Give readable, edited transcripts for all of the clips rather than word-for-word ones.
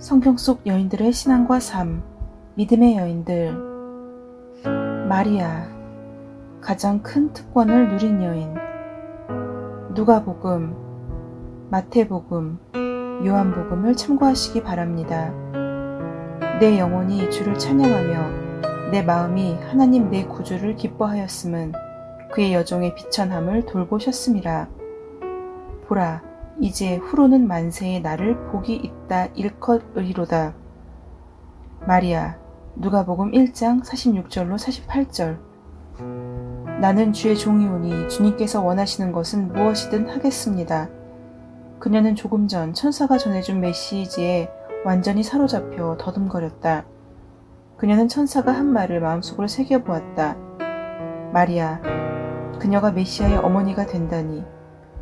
성경 속 여인들의 신앙과 삶, 믿음의 여인들. 마리아, 가장 큰 특권을 누린 여인. 누가복음, 마태복음, 요한복음을 참고하시기 바랍니다. 내 영혼이 주를 찬양하며 내 마음이 하나님 내 구주를 기뻐하였음은 그의 여종의 비천함을 돌보셨음이라. 보라, 이제 후로는 만세의 나를 복이 있다 일컫으리로다. 마리아, 누가복음 1장 46절로 48절. 나는 주의 종이오니 주님께서 원하시는 것은 무엇이든 하겠습니다. 그녀는 조금 전 천사가 전해준 메시지에 완전히 사로잡혀 더듬거렸다. 그녀는 천사가 한 말을 마음속으로 새겨보았다. 마리아, 그녀가 메시아의 어머니가 된다니.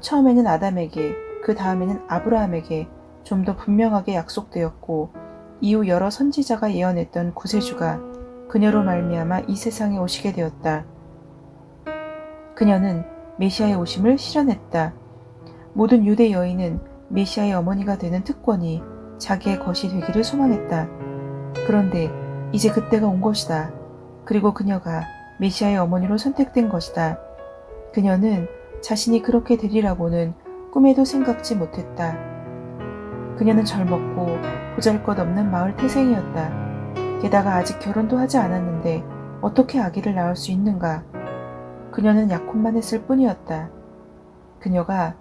처음에는 아담에게, 그 다음에는 아브라함에게 좀 더 분명하게 약속되었고, 이후 여러 선지자가 예언했던 구세주가 그녀로 말미암아 이 세상에 오시게 되었다. 그녀는 메시아의 오심을 실현했다. 모든 유대 여인은 메시아의 어머니가 되는 특권이 자기의 것이 되기를 소망했다. 그런데 이제 그때가 온 것이다. 그리고 그녀가 메시아의 어머니로 선택된 것이다. 그녀는 자신이 그렇게 되리라고는 꿈에도 생각지 못했다. 그녀는 젊었고 보잘것없는 마을 태생이었다. 게다가 아직 결혼도 하지 않았는데 어떻게 아기를 낳을 수 있는가? 그녀는 약혼만 했을 뿐이었다. 그녀가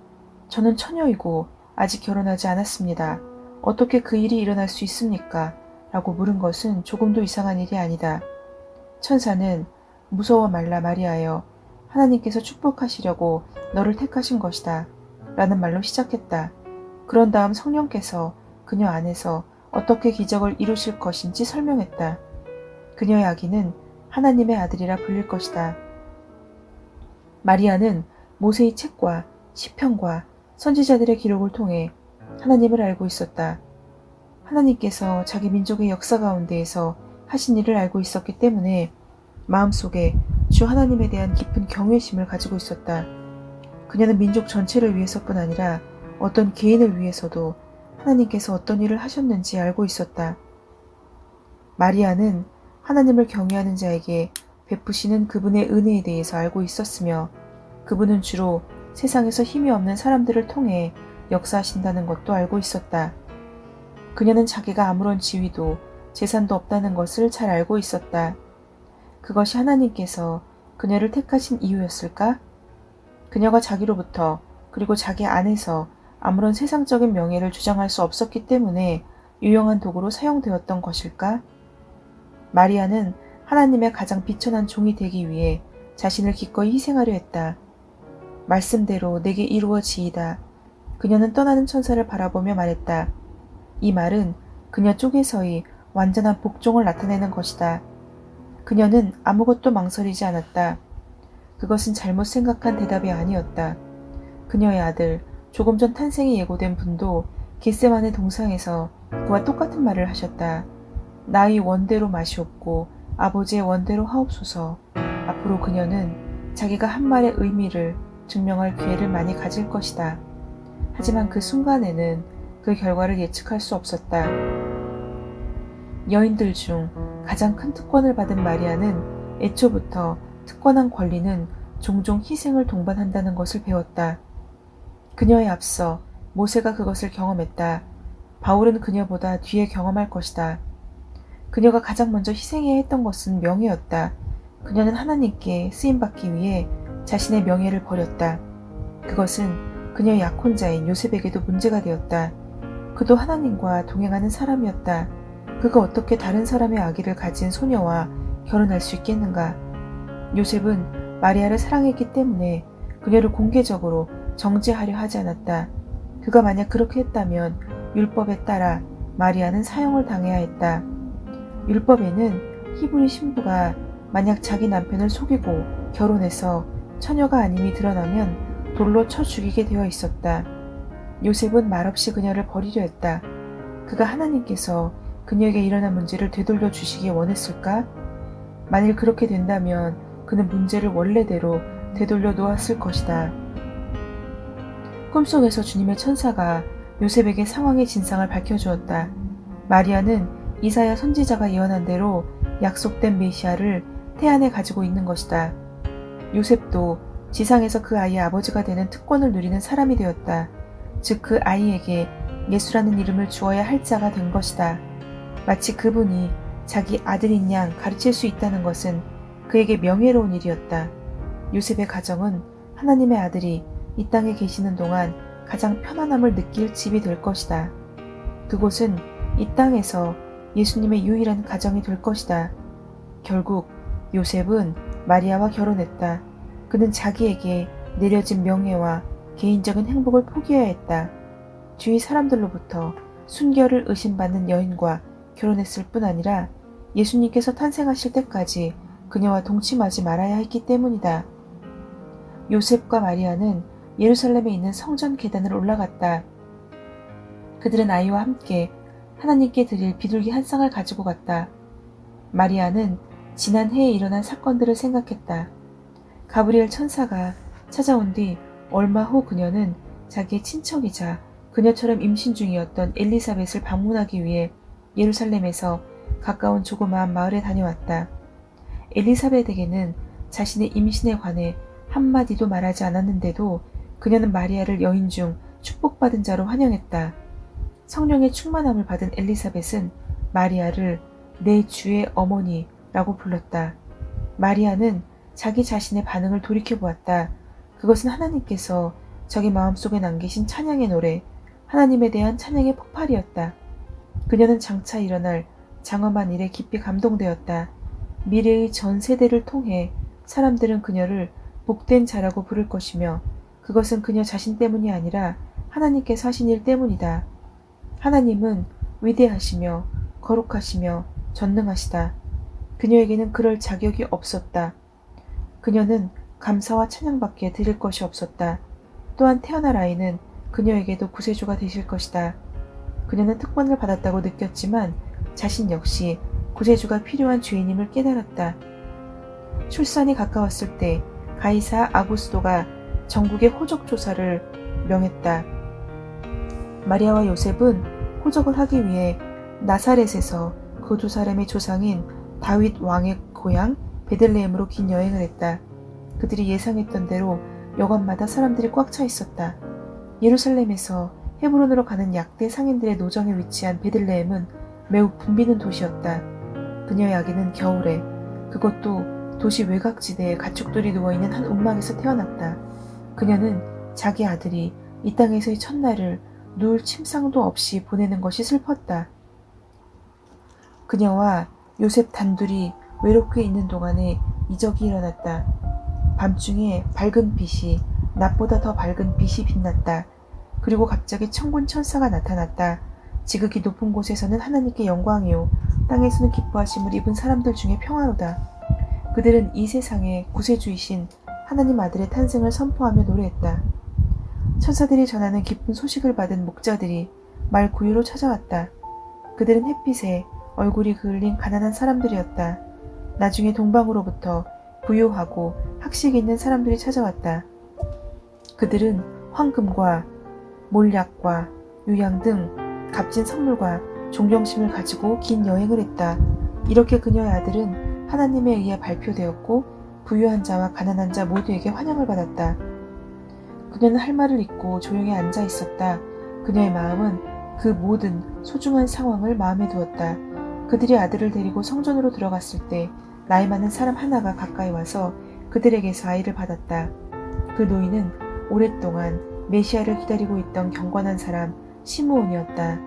저는 처녀이고 아직 결혼하지 않았습니다. 어떻게 그 일이 일어날 수 있습니까? 라고 물은 것은 조금도 이상한 일이 아니다. 천사는 무서워 말라 마리아여, 하나님께서 축복하시려고 너를 택하신 것이다 라는 말로 시작했다. 그런 다음 성령께서 그녀 안에서 어떻게 기적을 이루실 것인지 설명했다. 그녀의 아기는 하나님의 아들이라 불릴 것이다. 마리아는 모세의 책과 시편과 선지자들의 기록을 통해 하나님을 알고 있었다. 하나님께서 자기 민족의 역사 가운데에서 하신 일을 알고 있었기 때문에 마음속에 주 하나님에 대한 깊은 경외심을 가지고 있었다. 그녀는 민족 전체를 위해서뿐 아니라 어떤 개인을 위해서도 하나님께서 어떤 일을 하셨는지 알고 있었다. 마리아는 하나님을 경외하는 자에게 베푸시는 그분의 은혜에 대해서 알고 있었으며, 그분은 주로 세상에서 힘이 없는 사람들을 통해 역사하신다는 것도 알고 있었다. 그녀는 자기가 아무런 지위도 재산도 없다는 것을 잘 알고 있었다. 그것이 하나님께서 그녀를 택하신 이유였을까? 그녀가 자기로부터 그리고 자기 안에서 아무런 세상적인 명예를 주장할 수 없었기 때문에 유용한 도구로 사용되었던 것일까? 마리아는 하나님의 가장 비천한 종이 되기 위해 자신을 기꺼이 희생하려 했다. 말씀대로 내게 이루어지이다. 그녀는 떠나는 천사를 바라보며 말했다. 이 말은 그녀 쪽에서의 완전한 복종을 나타내는 것이다. 그녀는 아무것도 망설이지 않았다. 그것은 잘못 생각한 대답이 아니었다. 그녀의 아들, 조금 전 탄생이 예고된 분도 겟세마네 동상에서 그와 똑같은 말을 하셨다. 나의 원대로 마시옵고 아버지의 원대로 하옵소서. 앞으로 그녀는 자기가 한 말의 의미를 증명할 기회를 많이 가질 것이다. 하지만 그 순간에는 그 결과를 예측할 수 없었다. 여인들 중 가장 큰 특권을 받은 마리아는 애초부터 특권한 권리는 종종 희생을 동반한다는 것을 배웠다. 그녀에 앞서 모세가 그것을 경험했다. 바울은 그녀보다 뒤에 경험할 것이다. 그녀가 가장 먼저 희생해야 했던 것은 명예였다. 그녀는 하나님께 쓰임받기 위해 자신의 명예를 버렸다. 그것은 그녀의 약혼자인 요셉에게도 문제가 되었다. 그도 하나님과 동행하는 사람이었다. 그가 어떻게 다른 사람의 아기를 가진 소녀와 결혼할 수 있겠는가? 요셉은 마리아를 사랑했기 때문에 그녀를 공개적으로 정죄하려 하지 않았다. 그가 만약 그렇게 했다면 율법에 따라 마리아는 사형을 당해야 했다. 율법에는 히브리 신부가 만약 자기 남편을 속이고 결혼해서 처녀가 아님이 드러나면 돌로 쳐 죽이게 되어 있었다. 요셉은 말없이 그녀를 버리려 했다. 그가 하나님께서 그녀에게 일어난 문제를 되돌려 주시기 원했을까? 만일 그렇게 된다면 그는 문제를 원래대로 되돌려 놓았을 것이다. 꿈속에서 주님의 천사가 요셉에게 상황의 진상을 밝혀주었다. 마리아는 이사야 선지자가 예언한 대로 약속된 메시아를 태안에 가지고 있는 것이다. 요셉도 지상에서 그 아이의 아버지가 되는 특권을 누리는 사람이 되었다. 즉 그 아이에게 예수라는 이름을 주어야 할 자가 된 것이다. 마치 그분이 자기 아들인 양 가르칠 수 있다는 것은 그에게 명예로운 일이었다. 요셉의 가정은 하나님의 아들이 이 땅에 계시는 동안 가장 편안함을 느낄 집이 될 것이다. 그곳은 이 땅에서 예수님의 유일한 가정이 될 것이다. 결국 요셉은 마리아와 결혼했다. 그는 자기에게 내려진 명예와 개인적인 행복을 포기해야 했다. 주위 사람들로부터 순결을 의심받는 여인과 결혼했을 뿐 아니라 예수님께서 탄생하실 때까지 그녀와 동침하지 말아야 했기 때문이다. 요셉과 마리아는 예루살렘에 있는 성전 계단을 올라갔다. 그들은 아이와 함께 하나님께 드릴 비둘기 한 쌍을 가지고 갔다. 마리아는 지난 해에 일어난 사건들을 생각했다. 가브리엘 천사가 찾아온 뒤 얼마 후 그녀는 자기의 친척이자 그녀처럼 임신 중이었던 엘리사벳을 방문하기 위해 예루살렘에서 가까운 조그마한 마을에 다녀왔다. 엘리사벳에게는 자신의 임신에 관해 한마디도 말하지 않았는데도 그녀는 마리아를 여인 중 축복받은 자로 환영했다. 성령의 충만함을 받은 엘리사벳은 마리아를 내 주의 어머니라고 불렀다. 마리아는 자기 자신의 반응을 돌이켜보았다. 그것은 하나님께서 자기 마음속에 남기신 찬양의 노래, 하나님에 대한 찬양의 폭발이었다. 그녀는 장차 일어날 장엄한 일에 깊이 감동되었다. 미래의 전 세대를 통해 사람들은 그녀를 복된 자라고 부를 것이며 그것은 그녀 자신 때문이 아니라 하나님께서 하신 일 때문이다. 하나님은 위대하시며 거룩하시며 전능하시다. 그녀에게는 그럴 자격이 없었다. 그녀는 감사와 찬양밖에 드릴 것이 없었다. 또한 태어날 아이는 그녀에게도 구세주가 되실 것이다. 그녀는 특권을 받았다고 느꼈지만 자신 역시 구세주가 필요한 죄인임을 깨달았다. 출산이 가까웠을 때 가이사 아구스도가 전국의 호적 조사를 명했다. 마리아와 요셉은 호적을 하기 위해 나사렛에서 그 두 사람의 조상인 다윗 왕의 고향 베들레헴으로 긴 여행을 했다. 그들이 예상했던 대로 여관마다 사람들이 꽉 차 있었다. 예루살렘에서 헤브론으로 가는 약대 상인들의 노정에 위치한 베들레헴은 매우 붐비는 도시였다. 그녀의 아기는 겨울에, 그것도 도시 외곽지대에 가축들이 누워있는 한 움막에서 태어났다. 그녀는 자기 아들이 이 땅에서의 첫날을 누울 침상도 없이 보내는 것이 슬펐다. 그녀와 요셉 단둘이 외롭게 있는 동안에 이적이 일어났다. 밤중에 밝은 빛이 낮보다 더 밝은 빛이 빛났다. 그리고 갑자기 천군 천사가 나타났다. 지극히 높은 곳에서는 하나님께 영광이요 땅에서는 기뻐하심을 입은 사람들 중에 평화로다. 그들은 이 세상의 구세주이신 하나님 아들의 탄생을 선포하며 노래했다. 천사들이 전하는 기쁜 소식을 받은 목자들이 말 구유로 찾아왔다. 그들은 햇빛에 얼굴이 그을린 가난한 사람들이었다. 나중에 동방으로부터 부유하고 학식이 있는 사람들이 찾아왔다. 그들은 황금과 몰약과 유양 등 값진 선물과 존경심을 가지고 긴 여행을 했다. 이렇게 그녀의 아들은 하나님에 의해 발표되었고 부유한 자와 가난한 자 모두에게 환영을 받았다. 그녀는 할 말을 잊고 조용히 앉아 있었다. 그녀의 마음은 그 모든 소중한 상황을 마음에 두었다. 그들이 아들을 데리고 성전으로 들어갔을 때 나이 많은 사람 하나가 가까이 와서 그들에게서 아이를 받았다. 그 노인은 오랫동안 메시아를 기다리고 있던 경건한 사람 시므온이었다.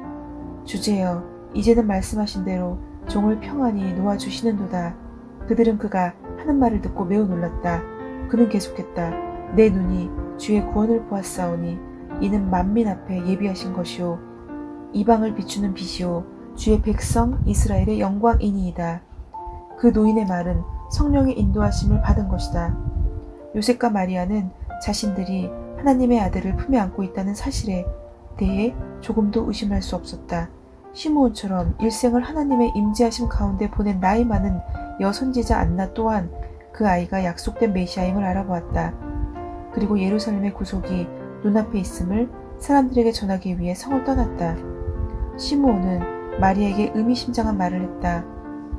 주제여, 이제는 말씀하신 대로 종을 평안히 놓아주시는도다. 그들은 그가 하는 말을 듣고 매우 놀랐다. 그는 계속했다. 내 눈이 주의 구원을 보았사오니 이는 만민 앞에 예비하신 것이요 이방을 비추는 빛이요 주의 백성 이스라엘의 영광이니이다. 그 노인의 말은 성령의 인도하심을 받은 것이다. 요셉과 마리아는 자신들이 하나님의 아들을 품에 안고 있다는 사실에 대해 조금도 의심할 수 없었다. 시므온처럼 일생을 하나님의 임재하심 가운데 보낸 나이 많은 여선지자 안나 또한 그 아이가 약속된 메시아임을 알아보았다. 그리고 예루살렘의 구속이 눈앞에 있음을 사람들에게 전하기 위해 성을 떠났다. 시므온은 마리아에게 의미심장한 말을 했다.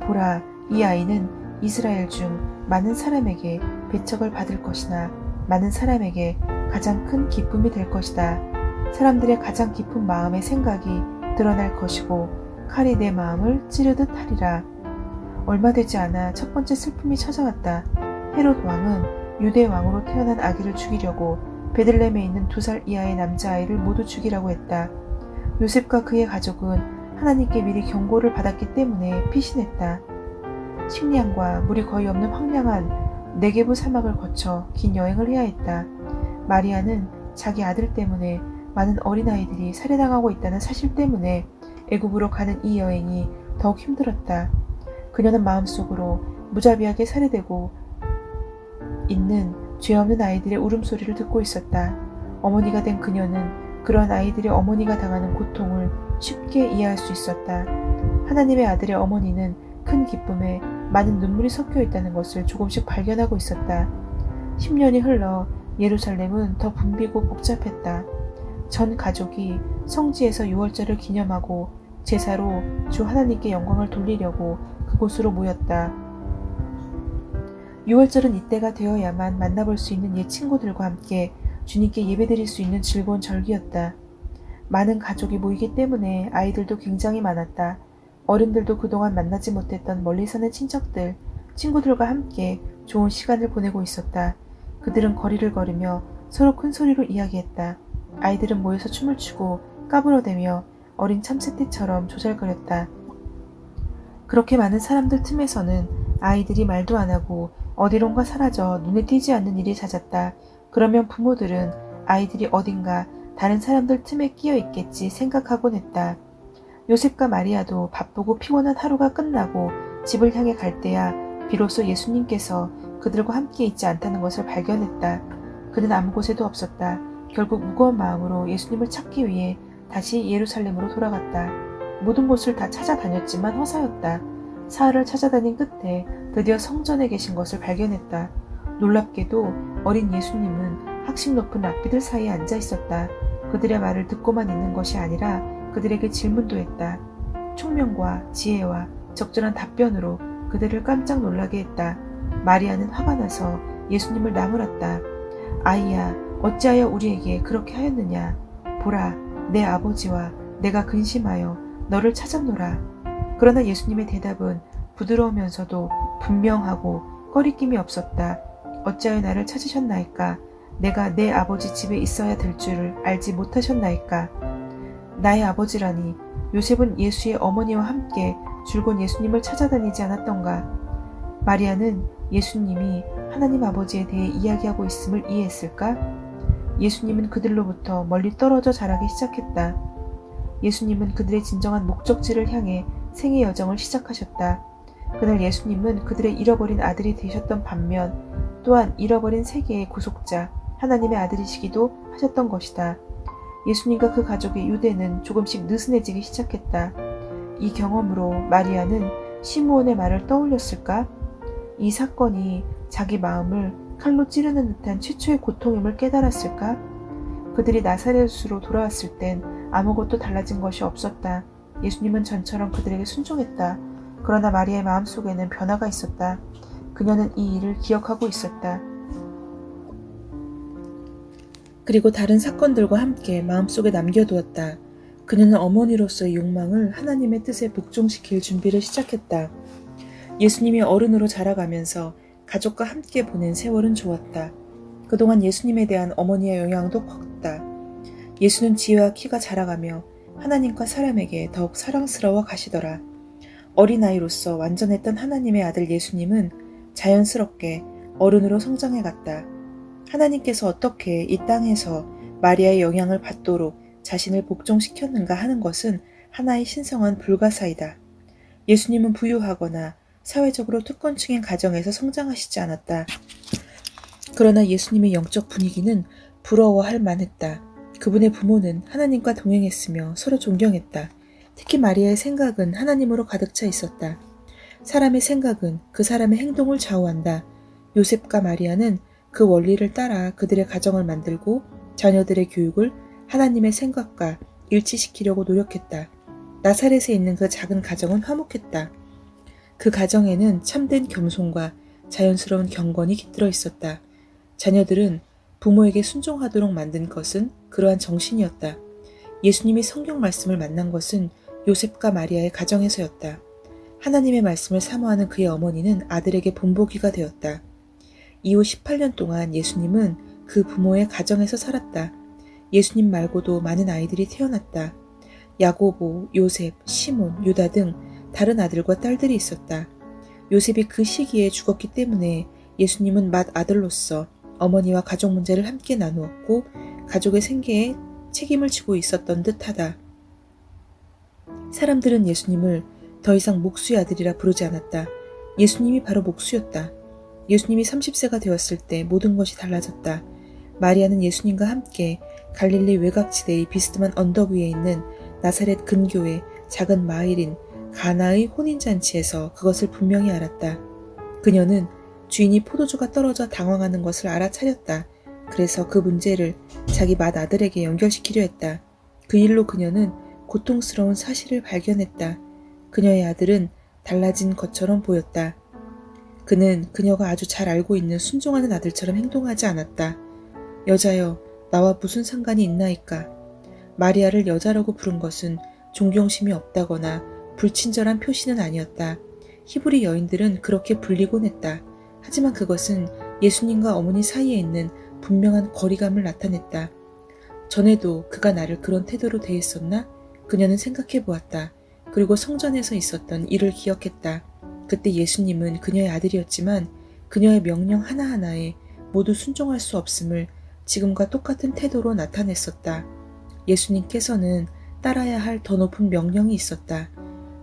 보라, 이 아이는 이스라엘 중 많은 사람에게 배척을 받을 것이나 많은 사람에게 가장 큰 기쁨이 될 것이다. 사람들의 가장 깊은 마음의 생각이 드러날 것이고 칼이 내 마음을 찌르듯 하리라. 얼마 되지 않아 첫 번째 슬픔이 찾아왔다. 헤롯 왕은 유대 왕으로 태어난 아기를 죽이려고 베들레헴에 있는 2살 이하의 남자아이를 모두 죽이라고 했다. 요셉과 그의 가족은 하나님께 미리 경고를 받았기 때문에 피신했다. 식량과 물이 거의 없는 황량한 네게부 사막을 거쳐 긴 여행을 해야 했다. 마리아는 자기 아들 때문에 많은 어린아이들이 살해당하고 있다는 사실 때문에 애굽으로 가는 이 여행이 더욱 힘들었다. 그녀는 마음속으로 무자비하게 살해되고 있는 죄 없는 아이들의 울음소리를 듣고 있었다. 어머니가 된 그녀는 그러한 아이들의 어머니가 당하는 고통을 쉽게 이해할 수 있었다. 하나님의 아들의 어머니는 큰 기쁨에 많은 눈물이 섞여 있다는 것을 조금씩 발견하고 있었다. 10년이 흘러 예루살렘은 더 붐비고 복잡했다. 전 가족이 성지에서 유월절을 기념하고 제사로 주 하나님께 영광을 돌리려고 그곳으로 모였다. 유월절은 이때가 되어야만 만나볼 수 있는 옛 친구들과 함께 주님께 예배드릴 수 있는 즐거운 절기였다. 많은 가족이 모이기 때문에 아이들도 굉장히 많았다. 어른들도 그동안 만나지 못했던 멀리 사는 친척들, 친구들과 함께 좋은 시간을 보내고 있었다. 그들은 거리를 걸으며 서로 큰 소리로 이야기했다. 아이들은 모여서 춤을 추고 까불어대며 어린 참새떼처럼 조잘거렸다. 그렇게 많은 사람들 틈에서는 아이들이 말도 안 하고 어디론가 사라져 눈에 띄지 않는 일이 잦았다. 그러면 부모들은 아이들이 어딘가 다른 사람들 틈에 끼어 있겠지 생각하곤 했다. 요셉과 마리아도 바쁘고 피곤한 하루가 끝나고 집을 향해 갈 때야 비로소 예수님께서 그들과 함께 있지 않다는 것을 발견했다. 그는 아무 곳에도 없었다. 결국 무거운 마음으로 예수님을 찾기 위해 다시 예루살렘으로 돌아갔다. 모든 곳을 다 찾아다녔지만 허사였다. 사흘을 찾아다닌 끝에 드디어 성전에 계신 것을 발견했다. 놀랍게도 어린 예수님은 학식 높은 랍비들 사이에 앉아 있었다. 그들의 말을 듣고만 있는 것이 아니라 그들에게 질문도 했다. 총명과 지혜와 적절한 답변으로 그들을 깜짝 놀라게 했다. 마리아는 화가 나서 예수님을 나무랐다. 아이야, 어찌하여 우리에게 그렇게 하였느냐? 보라, 내 아버지와 내가 근심하여 너를 찾았노라. 그러나 예수님의 대답은 부드러우면서도 분명하고 꺼리낌이 없었다. 어찌하여 나를 찾으셨나이까? 내가 내 아버지 집에 있어야 될 줄을 알지 못하셨나이까? 나의 아버지라니, 요셉은 예수의 어머니와 함께 줄곧 예수님을 찾아다니지 않았던가? 마리아는 예수님이 하나님 아버지에 대해 이야기하고 있음을 이해했을까? 예수님은 그들로부터 멀리 떨어져 자라기 시작했다. 예수님은 그들의 진정한 목적지를 향해 생의 여정을 시작하셨다. 그날 예수님은 그들의 잃어버린 아들이 되셨던 반면 또한 잃어버린 세계의 구속자, 하나님의 아들이시기도 하셨던 것이다. 예수님과 그 가족의 유대는 조금씩 느슨해지기 시작했다. 이 경험으로 마리아는 시므온의 말을 떠올렸을까? 이 사건이 자기 마음을 칼로 찌르는 듯한 최초의 고통임을 깨달았을까? 그들이 나사렛으로 돌아왔을 땐 아무것도 달라진 것이 없었다. 예수님은 전처럼 그들에게 순종했다. 그러나 마리아의 마음속에는 변화가 있었다. 그녀는 이 일을 기억하고 있었다. 그리고 다른 사건들과 함께 마음속에 남겨두었다. 그녀는 어머니로서의 욕망을 하나님의 뜻에 복종시킬 준비를 시작했다. 예수님이 어른으로 자라가면서 가족과 함께 보낸 세월은 좋았다. 그동안 예수님에 대한 어머니의 영향도 컸다. 예수는 지혜와 키가 자라가며 하나님과 사람에게 더욱 사랑스러워 가시더라. 어린아이로서 완전했던 하나님의 아들 예수님은 자연스럽게 어른으로 성장해 갔다. 하나님께서 어떻게 이 땅에서 마리아의 영향을 받도록 자신을 복종시켰는가 하는 것은 하나의 신성한 불가사이다. 예수님은 부유하거나 사회적으로 특권층인 가정에서 성장하시지 않았다. 그러나 예수님의 영적 분위기는 부러워할 만했다. 그분의 부모는 하나님과 동행했으며 서로 존경했다. 특히 마리아의 생각은 하나님으로 가득 차 있었다. 사람의 생각은 그 사람의 행동을 좌우한다. 요셉과 마리아는 그 원리를 따라 그들의 가정을 만들고 자녀들의 교육을 하나님의 생각과 일치시키려고 노력했다. 나사렛에 있는 그 작은 가정은 화목했다. 그 가정에는 참된 겸손과 자연스러운 경건이 깃들어 있었다. 자녀들은 부모에게 순종하도록 만든 것은 그러한 정신이었다. 예수님이 성경 말씀을 만난 것은 요셉과 마리아의 가정에서였다. 하나님의 말씀을 사모하는 그의 어머니는 아들에게 본보기가 되었다. 이후 18년 동안 예수님은 그 부모의 가정에서 살았다. 예수님 말고도 많은 아이들이 태어났다. 야고보, 요셉, 시몬, 유다 등 다른 아들과 딸들이 있었다. 요셉이 그 시기에 죽었기 때문에 예수님은 맏아들로서 어머니와 가족 문제를 함께 나누었고 가족의 생계에 책임을 지고 있었던 듯하다. 사람들은 예수님을 더 이상 목수의 아들이라 부르지 않았다. 예수님이 바로 목수였다. 예수님이 30세가 되었을 때 모든 것이 달라졌다. 마리아는 예수님과 함께 갈릴리 외곽지대의 비스듬한 언덕 위에 있는 나사렛 근교의 작은 마을인 가나의 혼인잔치에서 그것을 분명히 알았다. 그녀는 주인이 포도주가 떨어져 당황하는 것을 알아차렸다. 그래서 그 문제를 자기 맏아들에게 연결시키려 했다. 그 일로 그녀는 고통스러운 사실을 발견했다. 그녀의 아들은 달라진 것처럼 보였다. 그는 그녀가 아주 잘 알고 있는 순종하는 아들처럼 행동하지 않았다. 여자여, 나와 무슨 상관이 있나이까? 마리아를 여자라고 부른 것은 존경심이 없다거나 불친절한 표시는 아니었다. 히브리 여인들은 그렇게 불리곤 했다. 하지만 그것은 예수님과 어머니 사이에 있는 분명한 거리감을 나타냈다. 전에도 그가 나를 그런 태도로 대했었나? 그녀는 생각해 보았다. 그리고 성전에서 있었던 일을 기억했다. 그때 예수님은 그녀의 아들이었지만 그녀의 명령 하나하나에 모두 순종할 수 없음을 지금과 똑같은 태도로 나타냈었다. 예수님께서는 따라야 할 더 높은 명령이 있었다.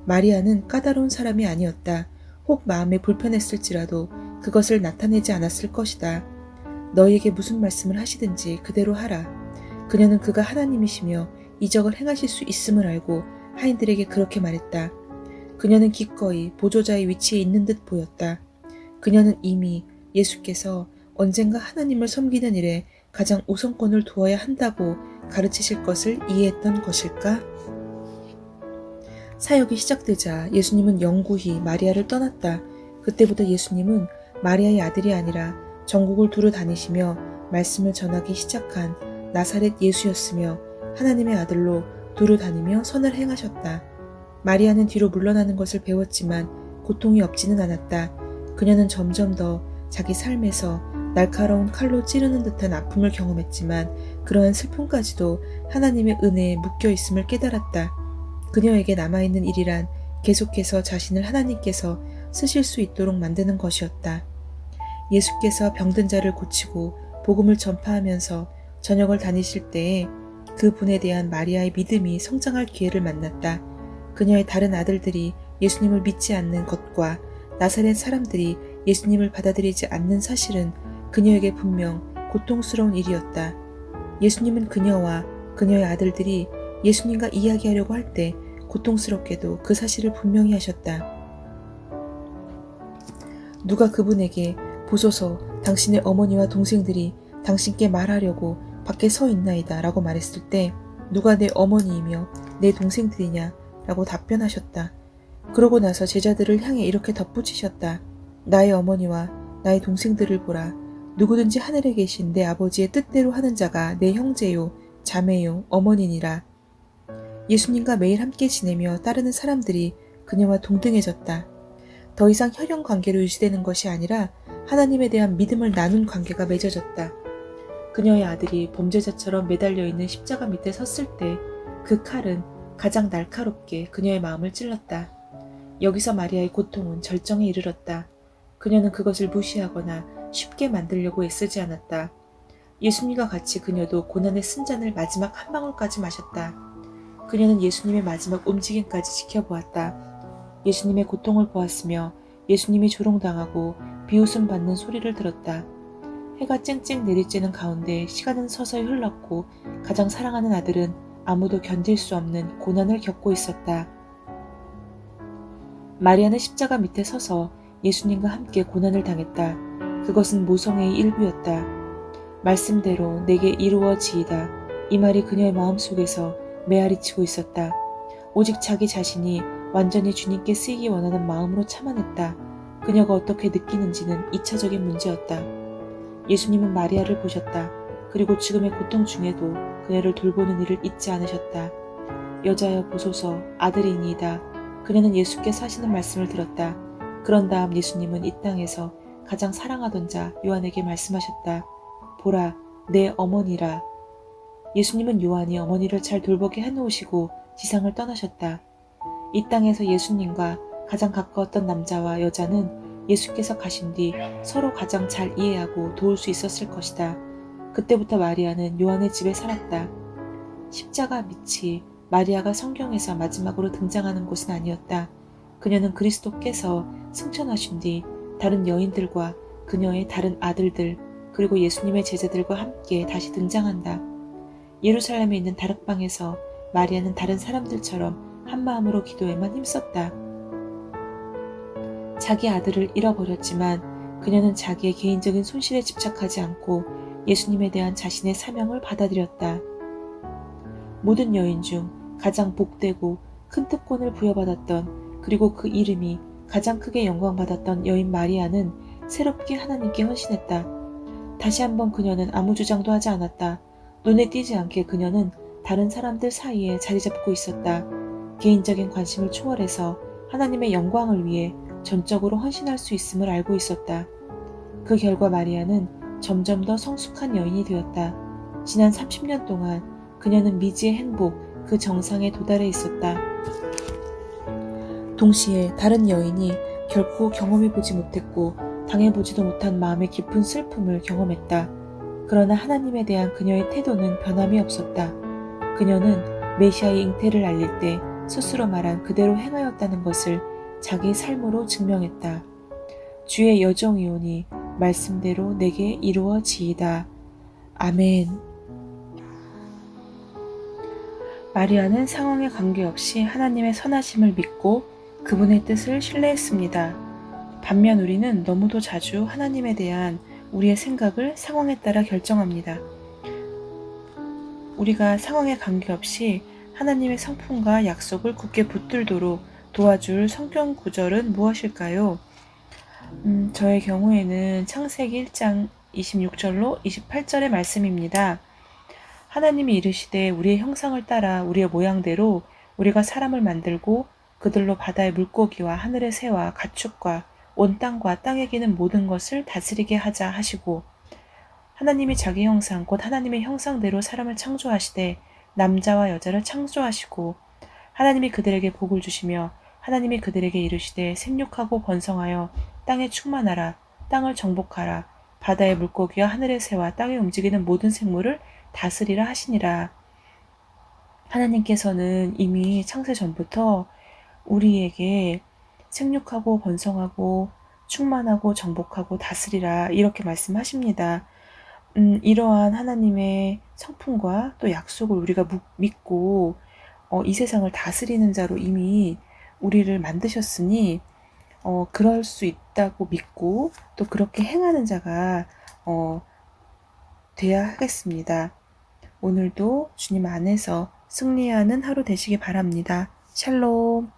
마리아는 까다로운 사람이 아니었다. 혹 마음에 불편했을지라도 그것을 나타내지 않았을 것이다. 너희에게 무슨 말씀을 하시든지 그대로 하라. 그녀는 그가 하나님이시며 이적을 행하실 수 있음을 알고 하인들에게 그렇게 말했다. 그녀는 기꺼이 보조자의 위치에 있는 듯 보였다. 그녀는 이미 예수께서 언젠가 하나님을 섬기는 일에 가장 우선권을 두어야 한다고 가르치실 것을 이해했던 것일까? 사역이 시작되자 예수님은 영구히 마리아를 떠났다. 그때부터 예수님은 마리아의 아들이 아니라 전국을 두루 다니시며 말씀을 전하기 시작한 나사렛 예수였으며 하나님의 아들로 두루 다니며 선을 행하셨다. 마리아는 뒤로 물러나는 것을 배웠지만 고통이 없지는 않았다. 그녀는 점점 더 자기 삶에서 날카로운 칼로 찌르는 듯한 아픔을 경험했지만 그러한 슬픔까지도 하나님의 은혜에 묶여 있음을 깨달았다. 그녀에게 남아있는 일이란 계속해서 자신을 하나님께서 쓰실 수 있도록 만드는 것이었다. 예수께서 병든 자를 고치고 복음을 전파하면서 전역을 다니실 때에 그 분에 대한 마리아의 믿음이 성장할 기회를 만났다. 그녀의 다른 아들들이 예수님을 믿지 않는 것과 나사렛 사람들이 예수님을 받아들이지 않는 사실은 그녀에게 분명 고통스러운 일이었다. 예수님은 그녀와 그녀의 아들들이 예수님과 이야기하려고 할 때 고통스럽게도 그 사실을 분명히 하셨다. 누가 그분에게 보소서 당신의 어머니와 동생들이 당신께 말하려고 밖에 서 있나이다 라고 말했을 때 누가 내 어머니이며 내 동생들이냐 라고 답변하셨다. 그러고 나서 제자들을 향해 이렇게 덧붙이셨다. 나의 어머니와 나의 동생들을 보라. 누구든지 하늘에 계신 내 아버지의 뜻대로 하는 자가 내 형제요, 자매요, 어머니니라. 예수님과 매일 함께 지내며 따르는 사람들이 그녀와 동등해졌다. 더 이상 혈연 관계로 유지되는 것이 아니라 하나님에 대한 믿음을 나눈 관계가 맺어졌다. 그녀의 아들이 범죄자처럼 매달려 있는 십자가 밑에 섰을 때 그 칼은 가장 날카롭게 그녀의 마음을 찔렀다. 여기서 마리아의 고통은 절정에 이르렀다. 그녀는 그것을 무시하거나 쉽게 만들려고 애쓰지 않았다. 예수님과 같이 그녀도 고난의 쓴잔을 마지막 한 방울까지 마셨다. 그녀는 예수님의 마지막 움직임까지 지켜보았다. 예수님의 고통을 보았으며 예수님이 조롱당하고 비웃음 받는 소리를 들었다. 해가 쨍쨍 내리쬐는 가운데 시간은 서서히 흘렀고 가장 사랑하는 아들은 아무도 견딜 수 없는 고난을 겪고 있었다. 마리아는 십자가 밑에 서서 예수님과 함께 고난을 당했다. 그것은 모성애의 일부였다. 말씀대로 내게 이루어지이다. 이 말이 그녀의 마음속에서 메아리치고 있었다. 오직 자기 자신이 완전히 주님께 쓰이기 원하는 마음으로 참아냈다. 그녀가 어떻게 느끼는지는 2차적인 문제였다. 예수님은 마리아를 보셨다. 그리고 죽음의 고통 중에도 그녀를 돌보는 일을 잊지 않으셨다. 여자여 보소서, 아들이니이다. 그녀는 예수께서 하시는 말씀을 들었다. 그런 다음 예수님은 이 땅에서 가장 사랑하던 자 요한에게 말씀하셨다. 보라, 내 어머니라. 예수님은 요한이 어머니를 잘 돌보게 해놓으시고 지상을 떠나셨다. 이 땅에서 예수님과 가장 가까웠던 남자와 여자는 예수께서 가신 뒤 서로 가장 잘 이해하고 도울 수 있었을 것이다. 그때부터 마리아는 요한의 집에 살았다. 십자가 밑이 마리아가 성경에서 마지막으로 등장하는 곳은 아니었다. 그녀는 그리스도께서 승천하신 뒤 다른 여인들과 그녀의 다른 아들들 그리고 예수님의 제자들과 함께 다시 등장한다. 예루살렘에 있는 다락방에서 마리아는 다른 사람들처럼 한마음으로 기도에만 힘썼다. 자기 아들을 잃어버렸지만 그녀는 자기의 개인적인 손실에 집착하지 않고 예수님에 대한 자신의 사명을 받아들였다. 모든 여인 중 가장 복되고 큰 특권을 부여받았던 그리고 그 이름이 가장 크게 영광받았던 여인 마리아는 새롭게 하나님께 헌신했다. 다시 한번 그녀는 아무 주장도 하지 않았다. 눈에 띄지 않게 그녀는 다른 사람들 사이에 자리 잡고 있었다. 개인적인 관심을 초월해서 하나님의 영광을 위해 전적으로 헌신할 수 있음을 알고 있었다. 그 결과 마리아는 점점 더 성숙한 여인이 되었다. 지난 30년 동안 그녀는 미지의 행복, 그 정상에 도달해 있었다. 동시에 다른 여인이 결코 경험해보지 못했고 당해보지도 못한 마음의 깊은 슬픔을 경험했다. 그러나 하나님에 대한 그녀의 태도는 변함이 없었다. 그녀는 메시아의 잉태를 알릴 때 스스로 말한 그대로 행하였다는 것을 자기 삶으로 증명했다. 주의 여정이오니 말씀대로 내게 이루어지이다. 아멘. 마리아는 상황에 관계없이 하나님의 선하심을 믿고 그분의 뜻을 신뢰했습니다. 반면 우리는 너무도 자주 하나님에 대한 우리의 생각을 상황에 따라 결정합니다. 우리가 상황에 관계없이 하나님의 성품과 약속을 굳게 붙들도록 도와줄 성경 구절은 무엇일까요? 저의 경우에는 창세기 1장 26절로 28절의 말씀입니다. 하나님이 이르시되 우리의 형상을 따라 우리의 모양대로 우리가 사람을 만들고 그들로 바다의 물고기와 하늘의 새와 가축과 온 땅과 땅에 기는 모든 것을 다스리게 하자 하시고 하나님이 자기 형상 곧 하나님의 형상대로 사람을 창조하시되 남자와 여자를 창조하시고 하나님이 그들에게 복을 주시며 하나님이 그들에게 이르시되 생육하고 번성하여 땅에 충만하라 땅을 정복하라 바다의 물고기와 하늘의 새와 땅에 움직이는 모든 생물을 다스리라 하시니라. 하나님께서는 이미 창세 전부터 우리에게 생육하고 번성하고 충만하고 정복하고 다스리라 이렇게 말씀하십니다. 이러한 하나님의 성품과 또 약속을 우리가 믿고 이 세상을 다스리는 자로 이미 우리를 만드셨으니 그럴 수 있다고 믿고 또 그렇게 행하는 자가 돼야 하겠습니다. 오늘도 주님 안에서 승리하는 하루 되시기 바랍니다. 샬롬.